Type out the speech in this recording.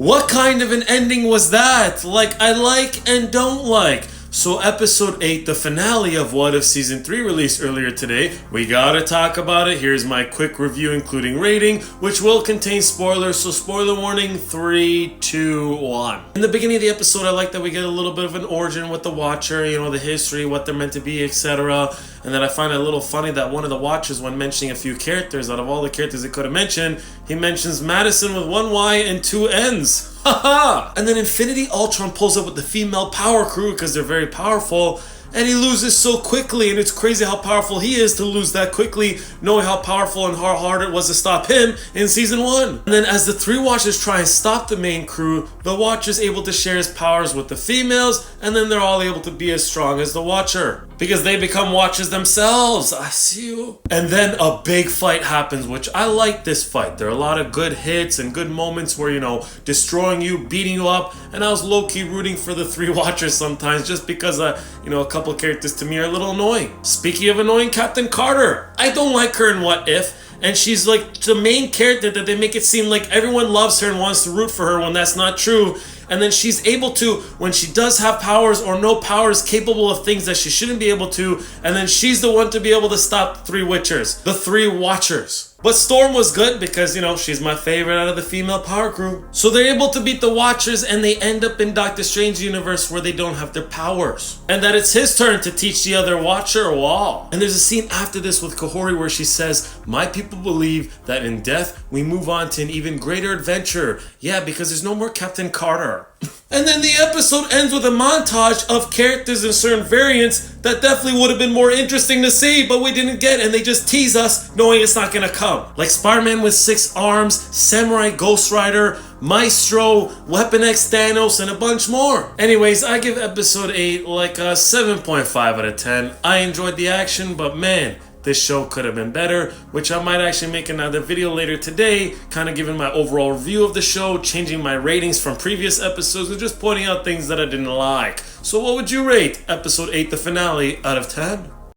What kind of an ending was that? Like, I like and don't like. So episode 8, the finale of What If Season 3 released earlier today. We gotta talk about it. Here's my quick review including rating, which will contain spoilers, so spoiler warning, 3, 2, 1. In the beginning of the episode, I like that we get a little bit of an origin with the Watcher, you know, the history, what they're meant to be, etc. And then I find it a little funny that one of the Watchers, when mentioning a few characters, out of all the characters he could have mentioned, he mentions Madison with one Y and 2 N's. Haha! And then Infinity Ultron pulls up with the female power crew because they're very powerful, and he loses so quickly, and it's crazy how powerful he is to lose that quickly, knowing how powerful and how hard it was to stop him in season 1. And then as the 3 Watchers try and stop the main crew, the Watcher's able to share his powers with the females, and then they're all able to be as strong as the Watcher, because they become Watchers themselves. I see you. And then a big fight happens, which I like this fight. There are a lot of good hits and good moments where, you know, destroying you, beating you up, and I was low-key rooting for the 3 Watchers sometimes, just because, you know, a couple characters to me are a little annoying. Speaking of annoying, Captain Carter. I don't like her in What If, and she's like the main character that they make it seem like everyone loves her and wants to root for her when that's not true. And then she's able to, when she does have powers or no powers, capable of things that she shouldn't be able to, and then she's the one to be able to stop the 3 Witchers, the 3 Watchers. But Storm was good because, you know, she's my favorite out of the female power crew. So they're able to beat the Watchers, and they end up in Doctor Strange's universe where they don't have their powers. And that it's his turn to teach the other Watcher. Wow. And there's a scene after this with Kahori where she says, "My people believe that in death, we move on to an even greater adventure." Yeah, because there's no more Captain Carter. And then the episode ends with a montage of characters in certain variants that definitely would have been more interesting to see, but we didn't get, and they just tease us knowing it's not gonna come. Like Spider-Man with 6 arms, Samurai Ghost Rider, Maestro, Weapon X Thanos, and a bunch more. Anyways, I give episode 8 like a 7.5 out of 10. I enjoyed the action, but man, this show could have been better, which I might actually make another video later today, kind of giving my overall review of the show, changing my ratings from previous episodes, and just pointing out things that I didn't like. So what would you rate episode 8, the finale, out of 10?